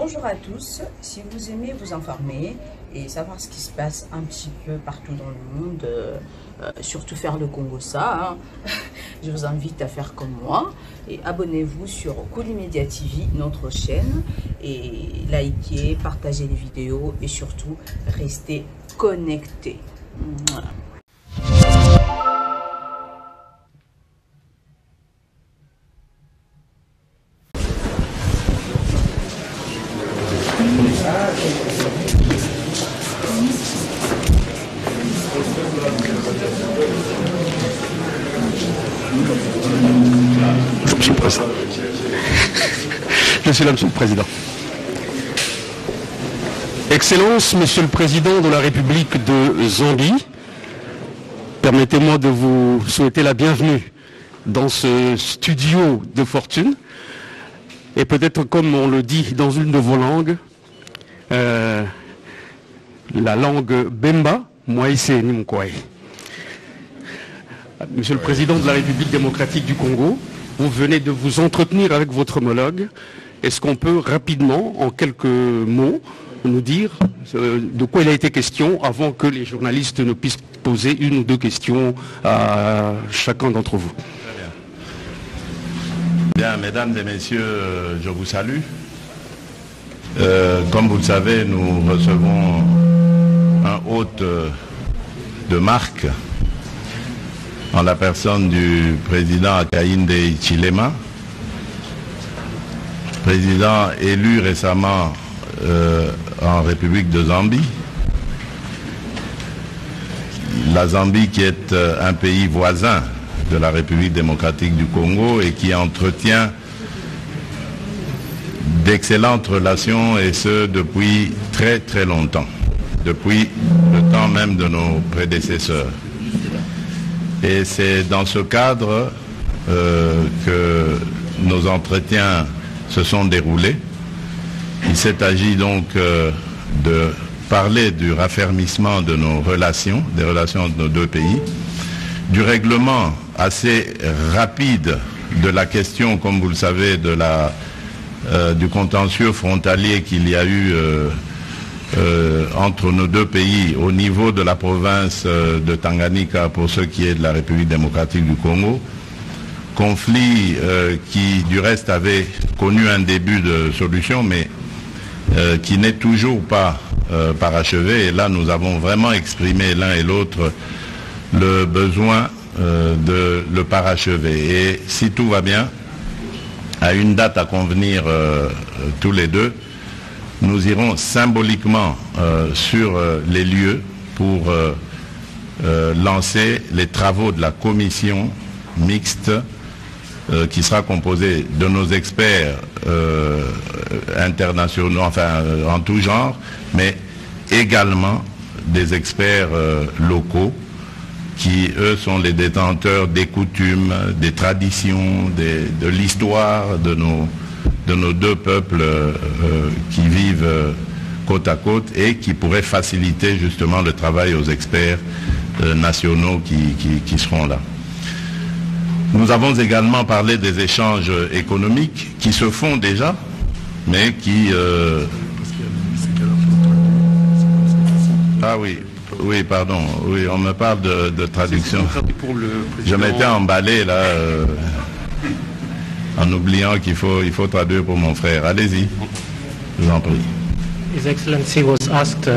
Bonjour à tous, si vous aimez vous informer et savoir ce qui se passe un petit peu partout dans le monde, surtout faire le Congo ça, je vous invite à faire comme moi et abonnez-vous sur Kolimedia TV, notre chaîne, et likez, partagez les vidéos et surtout restez connectés. Monsieur le Président. Je suis là, Monsieur le Président. Excellence, Monsieur le Président de la République de Zambie, permettez-moi de vous souhaiter la bienvenue dans ce studio de fortune. Et peut-être, comme on le dit dans une de vos langues, la langue Bemba, Moïse Nimkwae. Monsieur le Président de la République démocratique du Congo, vous venez de vous entretenir avec votre homologue. Est-ce qu'on peut rapidement, en quelques mots, nous dire de quoi il a été question avant que les journalistes ne puissent poser une ou deux questions à chacun d'entre vous? Bien, mesdames et messieurs, je vous salue. Comme vous le savez, nous recevons un hôte de marque en la personne du président Hakainde Hichilema, président élu récemment en République de Zambie. La Zambie qui est un pays voisin de la République démocratique du Congo et qui entretient d'excellentes relations, et ce depuis très très longtemps, depuis le temps même de nos prédécesseurs. Et c'est dans ce cadre que nos entretiens se sont déroulés. Il s'est agi donc de parler du raffermissement de nos relations, des relations de nos deux pays, du règlement assez rapide de la question, comme vous le savez, du contentieux frontalier qu'il y a eu entre nos deux pays au niveau de la province de Tanganyika pour ce qui est de la République démocratique du Congo. Conflit qui du reste avait connu un début de solution, mais qui n'est toujours pas parachevé. Et là nous avons vraiment exprimé l'un et l'autre le besoin de le parachever. Et si tout va bien, à une date à convenir tous les deux, nous irons symboliquement sur les lieux pour lancer les travaux de la commission mixte qui sera composée de nos experts internationaux, enfin en tout genre, mais également des experts locaux qui, eux, sont les détenteurs des coutumes, des traditions, de l'histoire de nos deux peuples qui vivent côte à côte et qui pourraient faciliter justement le travail aux experts nationaux qui seront là. Nous avons également parlé des échanges économiques qui se font déjà, mais qui... Ah oui. Oui, pardon. Oui, on me parle de traduction. Je m'étais emballé là, en oubliant qu'il faut traduire pour mon frère. Allez-y, je vous en prie. His Excellency was asked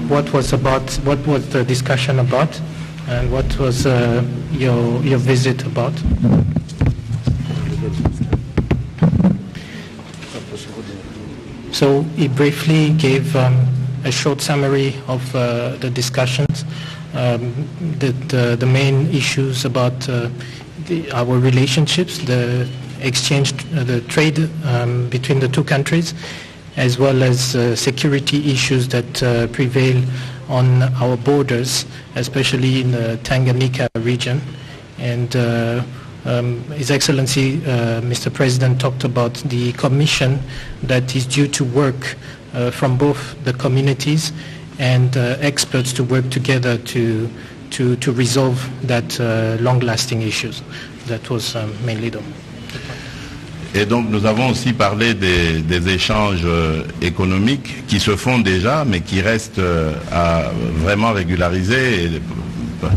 what was the discussion about, and what was your visit about. So he briefly gave a short summary of the discussions, the main issues about our relationships, the exchange, the trade between the two countries, as well as security issues that prevail on our borders, especially in the Tanganyika region. And His Excellency, Mr. President, talked about the commission that is due to work from both the communities and experts to work together to resolve that long-lasting issues. That was mainly done. Et donc nous avons aussi parlé des échanges économiques qui se font déjà, mais qui restent à vraiment régulariser. Et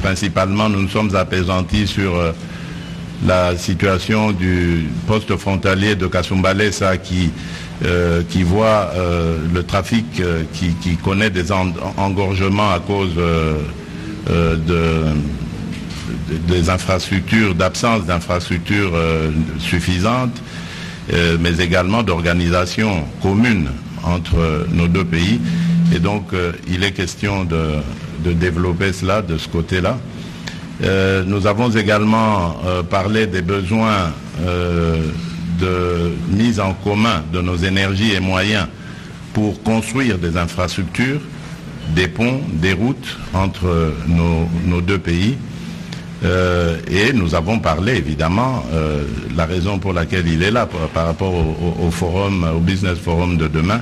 principalement, nous nous sommes apaisantis sur la situation du poste frontalier de Kasumbalesa qui voit le trafic qui connaît des engorgements à cause des infrastructures, d'absence d'infrastructures suffisantes, mais également d'organisation commune entre nos deux pays. Et donc, il est question de développer cela de ce côté-là. Nous avons également parlé des besoins de mise en commun de nos énergies et moyens pour construire des infrastructures, des ponts, des routes entre nos deux pays. Et nous avons parlé évidemment, la raison pour laquelle il est là par rapport au Business Forum de demain,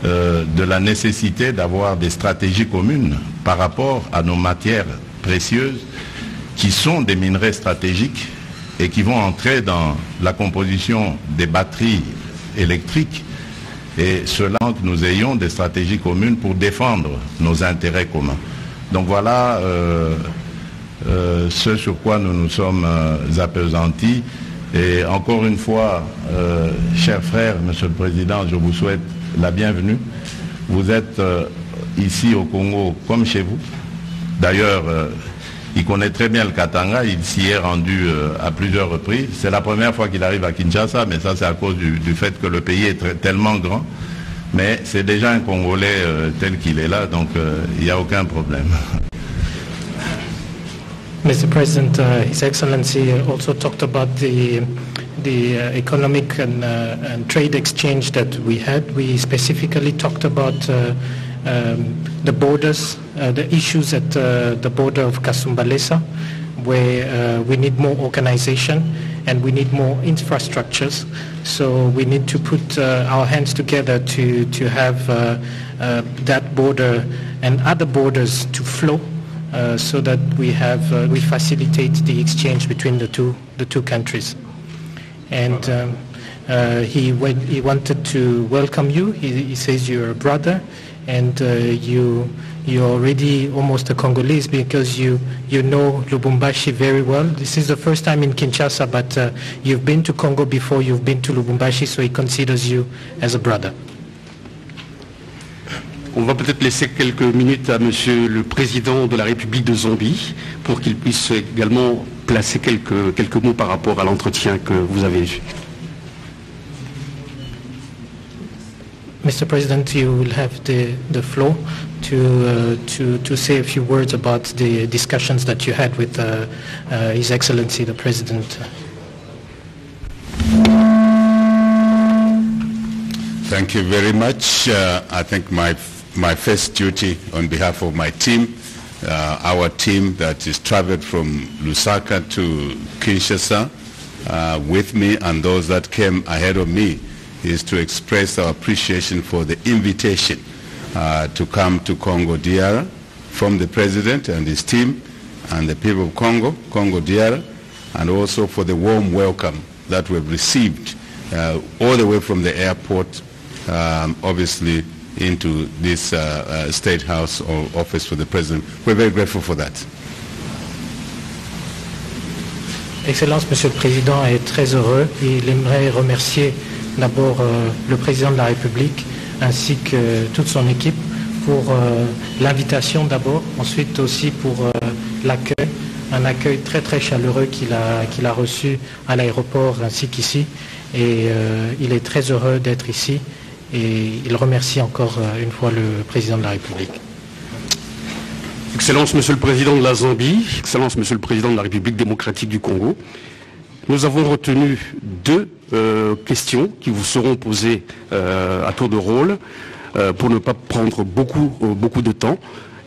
de la nécessité d'avoir des stratégies communes par rapport à nos matières précieuses qui sont des minerais stratégiques et qui vont entrer dans la composition des batteries électriques. Et cela, que nous ayons des stratégies communes pour défendre nos intérêts communs. Donc voilà ce sur quoi nous nous sommes appesantis. Et encore une fois, chers frères, Monsieur le Président, je vous souhaite la bienvenue. Vous êtes ici au Congo comme chez vous. D'ailleurs, il connaît très bien le Katanga, il s'y est rendu à plusieurs reprises. C'est la première fois qu'il arrive à Kinshasa, mais ça c'est à cause du fait que le pays est tellement grand. Mais c'est déjà un Congolais tel qu'il est là, donc il n'y a aucun problème. Mr. President, His Excellency also talked about the economic and trade exchange that we had. We specifically talked about the borders, the issues at the border of Kasumbalesa, where we need more organization and we need more infrastructures. So we need to put our hands together to have that border and other borders to flow, so that we facilitate the exchange between the two countries. And he wanted to welcome you. He says you're a brother, and you're already almost a Congolese because you know Lubumbashi very well. This is the first time in Kinshasa, but you've been to Congo before, you've been to Lubumbashi, so he considers you as a brother. On va peut-être laisser quelques minutes à Monsieur le Président de la République de Zambie pour qu'il puisse également placer quelques mots par rapport à l'entretien que vous avez eu. Mr. President, you will have the floor to say a few words about the discussions that you had with His Excellency the President. Thank you very much. I think my first duty on behalf of my team, our team that is traveled from Lusaka to Kinshasa with me and those that came ahead of me, is to express our appreciation for the invitation to come to Congo DR from the President and his team and the people of Congo DR, and also for the warm welcome that we've received all the way from the airport, obviously into this State House or office for the President. We're very grateful for that. Excellence, Monsieur le Président est très heureux. Il aimerait remercier d'abord le Président de la République ainsi que toute son équipe pour l'invitation d'abord, ensuite aussi pour l'accueil, un accueil très très chaleureux qu'il a reçu à l'aéroport ainsi qu'ici, et il est très heureux d'être ici et il remercie encore une fois le Président de la République. Excellence, Monsieur le Président de la Zambie, Excellence, Monsieur le Président de la République démocratique du Congo, nous avons retenu deux questions qui vous seront posées à tour de rôle pour ne pas prendre beaucoup de temps.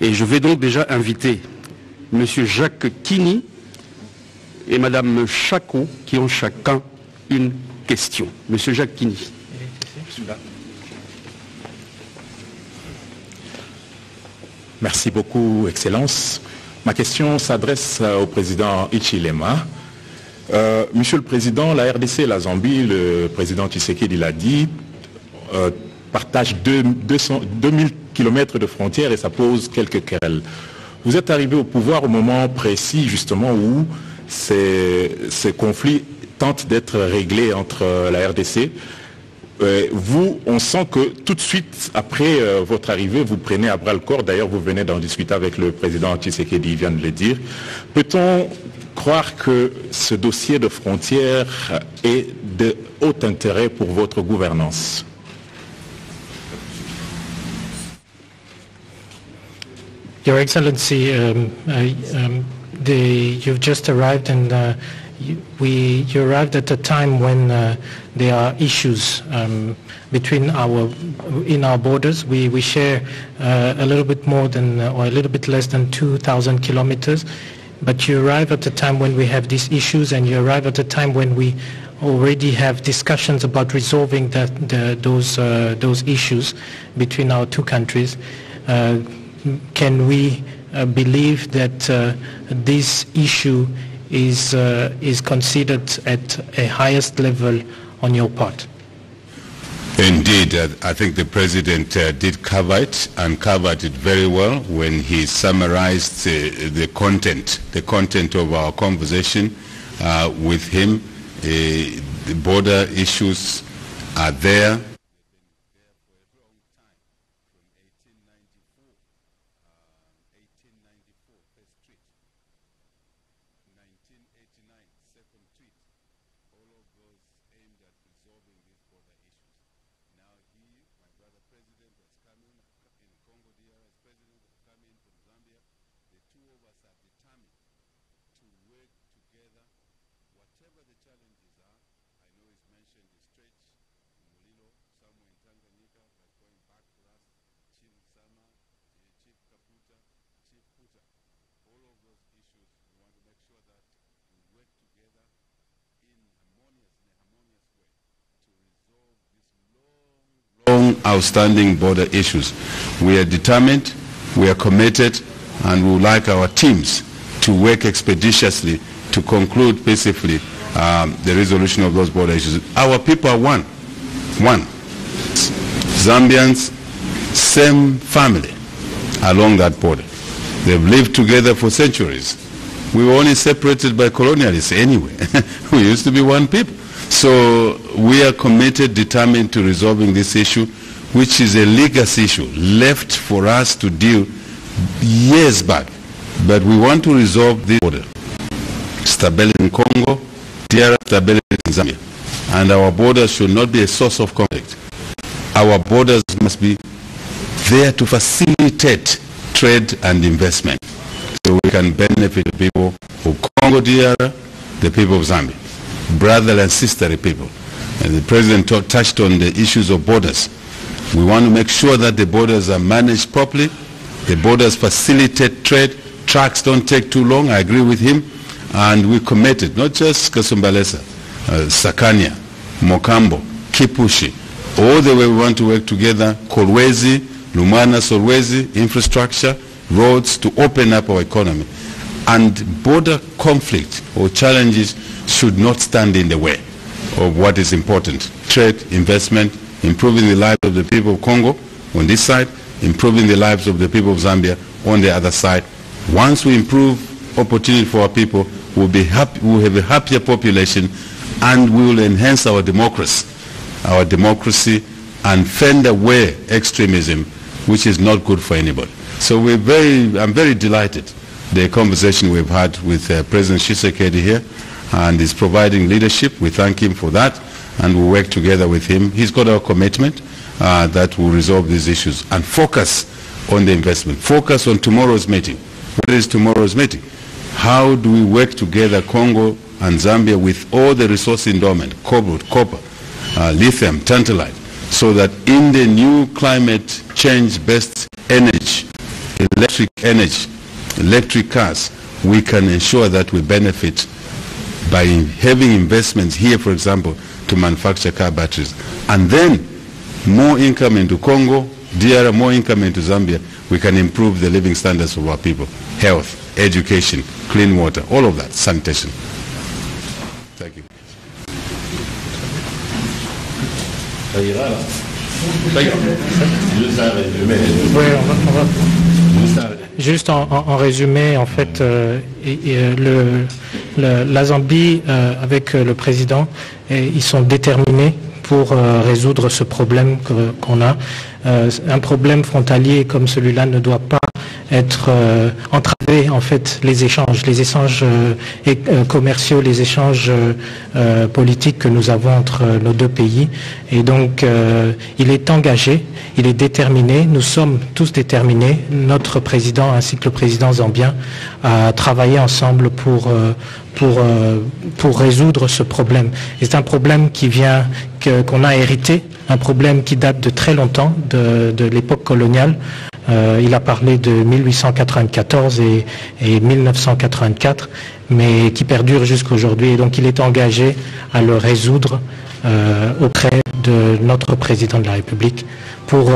Et je vais donc déjà inviter Monsieur Jacques Kini et Madame Chako qui ont chacun une question. Monsieur Jacques Kini. Merci beaucoup, Excellence. Ma question s'adresse au président Hichilema. Monsieur le Président, la RDC et la Zambie, le président Tshisekedi l'a dit, partagent 2000 km de frontières et ça pose quelques querelles. Vous êtes arrivé au pouvoir au moment précis justement où ces conflits tentent d'être réglés entre la RDC. Vous, on sent que tout de suite après votre arrivée, vous prenez à bras le corps. D'ailleurs, vous venez d'en discuter avec le président Tshisekedi, il vient de le dire. Peut-on croire que ce dossier de frontières est de haut intérêt pour votre gouvernance? Your Excellency, you've just arrived, and you arrived at a time when there are issues between our borders. We share a little bit more than, or a little bit less than 2,000 kilometers. But you arrive at a time when we have these issues, and you arrive at a time when we already have discussions about resolving those issues between our two countries. Can we believe that this issue is considered at a highest level on your part? Indeed, I think the President did cover it, and covered it very well when he summarized the content of our conversation with him. The border issues are there. Outstanding border issues. We are determined, we are committed, and we would like our teams to work expeditiously to conclude peacefully the resolution of those border issues. Our people are one. Zambians, same family along that border. They've lived together for centuries. We were only separated by colonialists anyway. We used to be one people. So we are committed, determined to resolving this issue, which is a legacy issue left for us to deal years back. But we want to resolve this border. Stability in Congo, stability in Zambia. And our borders should not be a source of conflict. Our borders must be there to facilitate trade and investment, so we can benefit the people of Congo DR, the people of Zambia, brother and sister people. And the President touched on the issues of borders. We want to make sure that the borders are managed properly, the borders facilitate trade, trucks don't take too long, I agree with him, and we committed, not just Kasumbalesa, Sakania, Mokambo, Kipushi, all the way we want to work together, Kolwezi, Lumana, Solwezi, infrastructure, roads, to open up our economy. And border conflict or challenges should not stand in the way of what is important. Trade, investment, improving the lives of the people of Congo on this side, improving the lives of the people of Zambia on the other side. Once we improve opportunity for our people, we'll be happy, we'll have a happier population, and we will enhance our democracy and fend away extremism, which is not good for anybody. So I'm very delighted the conversation we've had with President Tshisekedi here, and he's providing leadership. We thank him for that, and we'll work together with him. He's got our commitment that will resolve these issues and focus on the investment. Focus on tomorrow's meeting. What is tomorrow's meeting? How do we work together, Congo and Zambia, with all the resource endowment, cobalt, copper, lithium, tantalite, so that in the new climate change-based energy, electric cars, we can ensure that we benefit by having investments here, for example, to manufacture car batteries. And then more income into Congo, DR, more income into Zambia, we can improve the living standards of our people. Health, education, clean water, all of that, sanitation. Ça ira là. Ça ira. Juste un résumé. Oui, juste en résumé, en fait, la Zambie, avec le président, ils sont déterminés pour résoudre ce problème qu'on a. Un problème frontalier comme celui-là ne doit pas être entravé, en fait, les échanges commerciaux, les échanges politiques que nous avons entre nos deux pays. Et donc, il est engagé, il est déterminé, nous sommes tous déterminés, notre président ainsi que le président zambien, à travailler ensemble pour résoudre ce problème. Et c'est un problème qu'on a hérité, un problème qui date de très longtemps, de l'époque coloniale. Il a parlé de 1894 et 1984, mais qui perdure jusqu'à aujourd'hui. Et donc il est engagé à le résoudre auprès de notre président de la République pour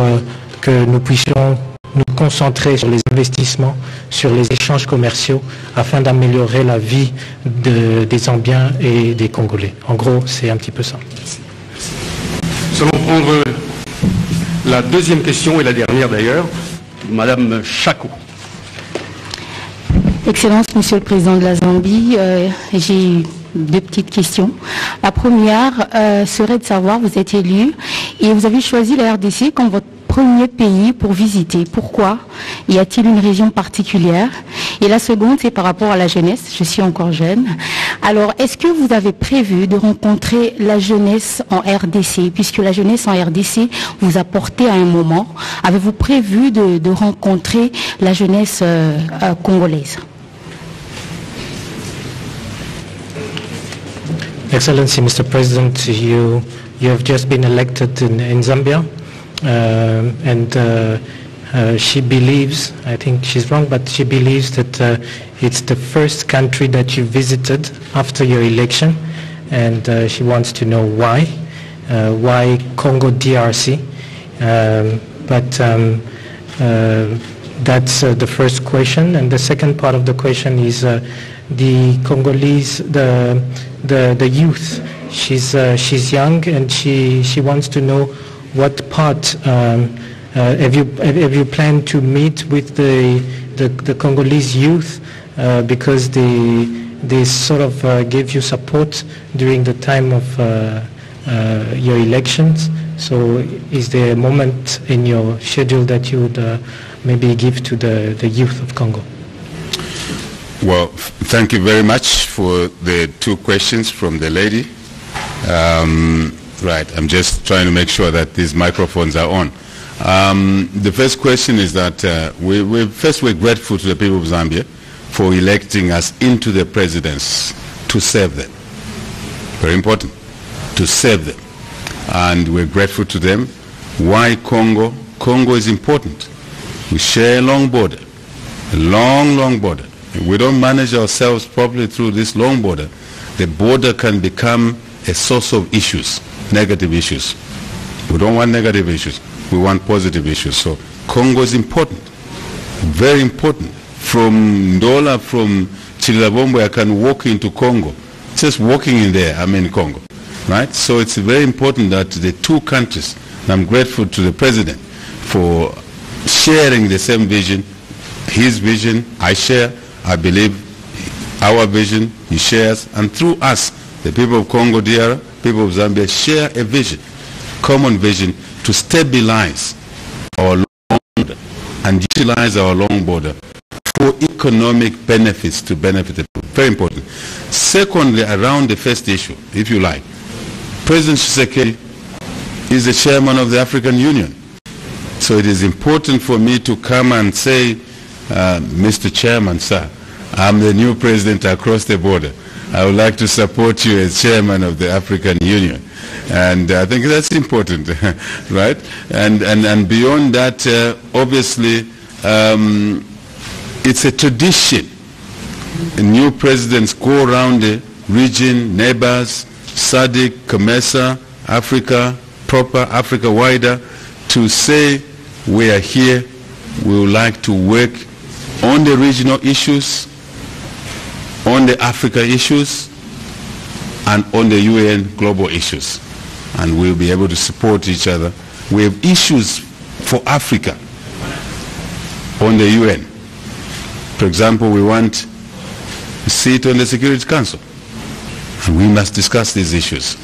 que nous puissions nous concentrer sur les investissements, sur les échanges commerciaux, afin d'améliorer la vie des Zambiens et des Congolais. En gros, c'est un petit peu ça. Nous allons prendre la deuxième question et la dernière d'ailleurs. Madame Chako. Excellence, Monsieur le Président de la Zambie, j'ai deux petites questions. La première serait de savoir, vous êtes élu et vous avez choisi la RDC comme votre premier pays pour visiter. Pourquoi? Y a-t-il une région particulière? Et la seconde, c'est par rapport à la jeunesse. Je suis encore jeune. Alors, est-ce que vous avez prévu de rencontrer la jeunesse en RDC, puisque la jeunesse en RDC vous a porté à un moment? Avez-vous prévu de rencontrer la jeunesse congolaise? Excellency, Mr. President, you have just been elected in Zambia, and she believes, I think she's wrong, but she believes that it's the first country that you visited after your election, and she wants to know why Congo DRC. That's the first question, and the second part of the question is the Congolese, the youth. She's young, and she wants to know what part have you planned to meet with the Congolese youth because they sort of gave you support during the time of your elections. So is there a moment in your schedule that you would maybe give to the youth of Congo? Well, thank you very much for the two questions from the lady. Right, I'm just trying to make sure that these microphones are on. The first question is that we're grateful to the people of Zambia for electing us into the presidency to serve them. Very important, to serve them. And we're grateful to them. Why Congo? Congo is important. We share a long border, a long border. If we don't manage ourselves properly through this long border, the border can become a source of issues, negative issues. We don't want negative issues. We want positive issues. So Congo is important, very important. From Ndola, from Chilabombo, I can walk into Congo. Just walking in there, I'm in Congo, right? So it's very important that the two countries, and I'm grateful to the President for sharing the same vision, his vision, I share, I believe our vision, he shares, and through us, the people of Congo DR, people of Zambia share a vision, common vision to stabilize our long border and utilize our long border for economic benefits to benefit the people. Very important. Secondly, around the first issue, if you like, President Tshisekedi is the chairman of the African Union. So it is important for me to come and say, Mr. Chairman, sir, I'm the new president across the border. I would like to support you as chairman of the African Union. And I think that's important, right? And beyond that, obviously, it's a tradition. New presidents go around the region, neighbors, SADC, COMESA, Africa, proper Africa wider, to say we are here, we would like to work on the regional issues, on the Africa issues, and on the UN global issues. and we'll be able to support each other. We have issues for Africa on the UN. For example, we want a seat on the Security Council. And we must discuss these issues.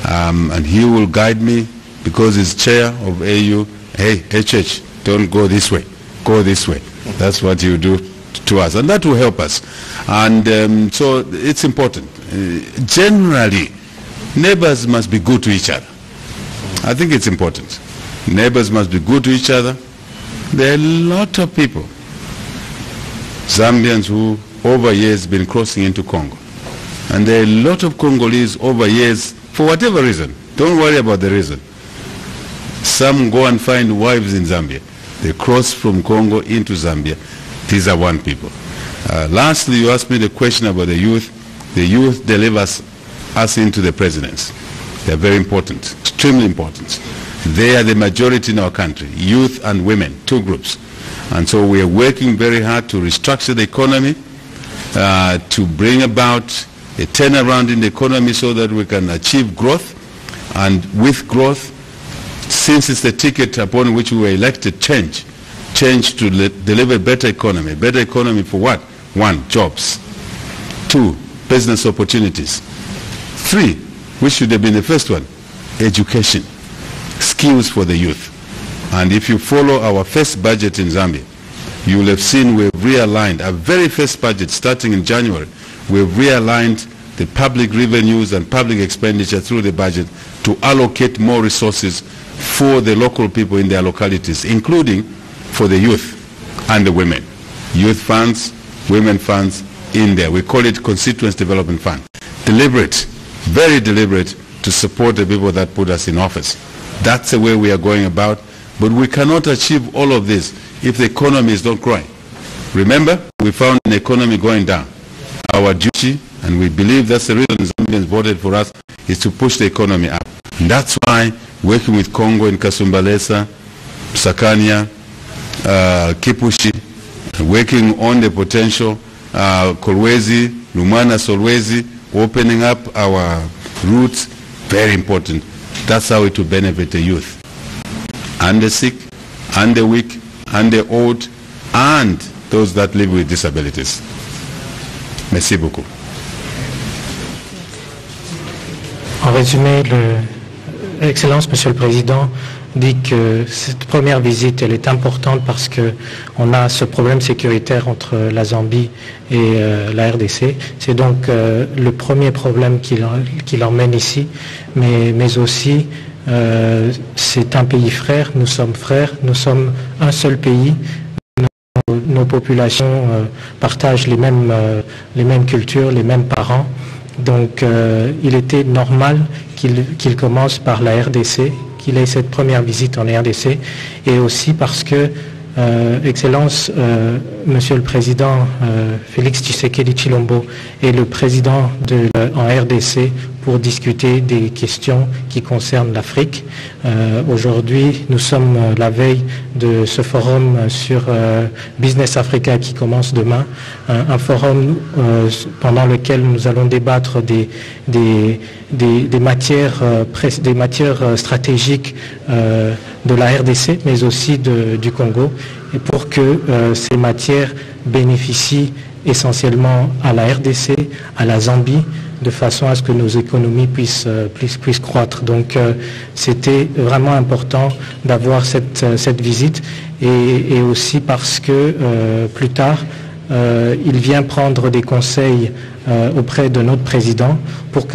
And he will guide me because he's chair of AU. Hey, HH, don't go this way. Go this way. That's what you do to us. And that will help us. And so it's important. Generally, neighbors must be good to each other. I think it's important. Neighbors must be good to each other. There are a lot of people, Zambians who over years been crossing into Congo. And there are a lot of Congolese over years, for whatever reason. Don't worry about the reason. Some go and find wives in Zambia. They cross from Congo into Zambia. These are one people. Lastly, you asked me the question about the youth. The youth delivers us into the presidents. They're very important, extremely important. They are the majority in our country, youth and women, two groups. And so we are working very hard to restructure the economy, to bring about a turnaround in the economy so that we can achieve growth. And with growth, since it's the ticket upon which we were elected, change to deliver better economy. Better economy for what? 1, jobs. 2, business opportunities. 3, which should have been the first one, education, skills for the youth. And if you follow our first budget in Zambia, you will have seen we've realigned our very first budget starting in January. We've realigned the public revenues and public expenditure through the budget to allocate more resources for the local people in their localities, including for the youth and the women. Youth funds, women funds in there. We call it Constituency Development Fund. Deliberate, very deliberate to support the people that put us in office. That's the way we are going about. But we cannot achieve all of this if the economy is not growing. Remember, we found an economy going down. Our duty, and we believe that's the reason Zambians voted for us, is to push the economy up. And that's why working with Congo in Kasumbalesa, Sakania, Kipushi, working on the potential, Kolwezi, Lumana Solwezi, opening up our routes, very important. That's how it will benefit the youth, and the sick, and the weak, and the old, and those that live with disabilities. Merci beaucoup. En résumé, Excellence, Monsieur le Président, dit que cette première visite, elle est importante parce qu'on a ce problème sécuritaire entre la Zambie et la RDC. C'est donc le premier problème qui l'emmène ici, mais aussi c'est un pays frère, nous sommes un seul pays. Nos populations partagent les mêmes cultures, les mêmes parents. Donc il était normal qu'il commence par la RDC, qu'il ait cette première visite en RDC, et aussi parce que, Excellence, Monsieur le Président Félix Tshisekedi Tshilombo est le président en RDC pour discuter des questions qui concernent l'Afrique. Aujourd'hui, nous sommes la veille de ce forum sur Business Africa qui commence demain, un forum pendant lequel nous allons débattre des matières stratégiques de la RDC, mais aussi du Congo, et pour que ces matières bénéficient essentiellement à la RDC, à la Zambie, de façon à ce que nos économies puissent croître. Donc c'était vraiment important d'avoir cette visite, et aussi parce que plus tard, il vient prendre des conseils auprès de notre président pour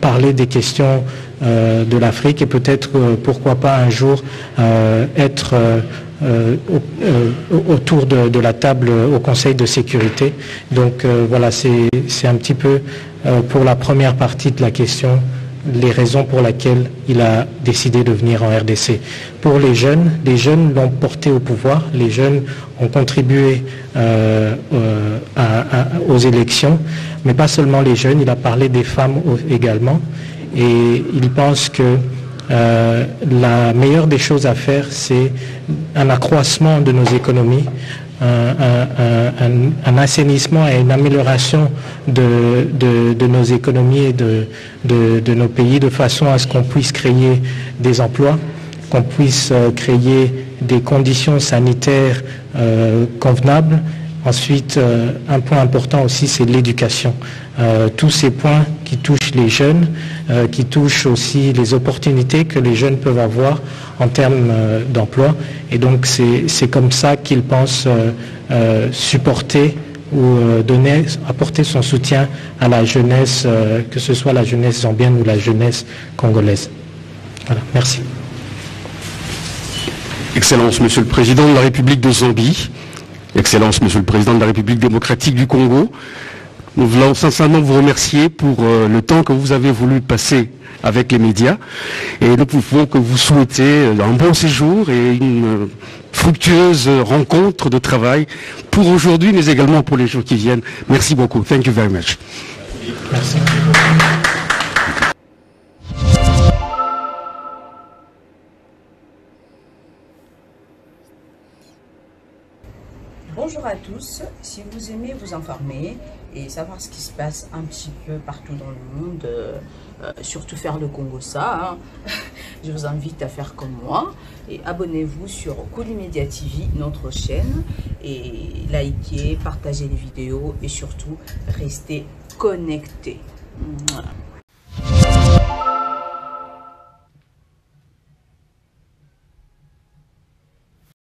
parler des questions de l'Afrique, et peut-être pourquoi pas un jour être autour de la table au Conseil de sécurité. Donc voilà, c'est un petit peu pour la première partie de la question, les raisons pour lesquelles il a décidé de venir en RDC. Pour les jeunes l'ont porté au pouvoir, les jeunes ont contribué aux élections, mais pas seulement les jeunes, il a parlé des femmes également, et il pense que la meilleure des choses à faire, c'est un accroissement de nos économies, un assainissement et une amélioration de nos économies et de nos pays, de façon à ce qu'on puisse créer des emplois, qu'on puisse créer des conditions sanitaires convenables. Ensuite, un point important aussi, c'est l'éducation. Tous ces points qui touchent les jeunes, qui touchent aussi les opportunités que les jeunes peuvent avoir en termes d'emploi. Et donc, c'est comme ça qu'ils pensent supporter ou apporter son soutien à la jeunesse, que ce soit la jeunesse zambienne ou la jeunesse congolaise. Voilà, merci. Excellence, Monsieur le Président de la République de Zambie, Excellence, Monsieur le Président de la République démocratique du Congo, nous voulons sincèrement vous remercier pour le temps que vous avez voulu passer avec les médias et nous pouvons que vous souhaiter un bon séjour et une fructueuse rencontre de travail pour aujourd'hui mais également pour les jours qui viennent. Merci beaucoup. Thank you very much. Merci. Bonjour à tous, si vous aimez vous informer et savoir ce qui se passe un petit peu partout dans le monde, surtout faire le Congo-ça, je vous invite à faire comme moi et abonnez-vous sur Kolimedia TV, notre chaîne, et likez, partagez les vidéos et surtout restez connectés. Voilà.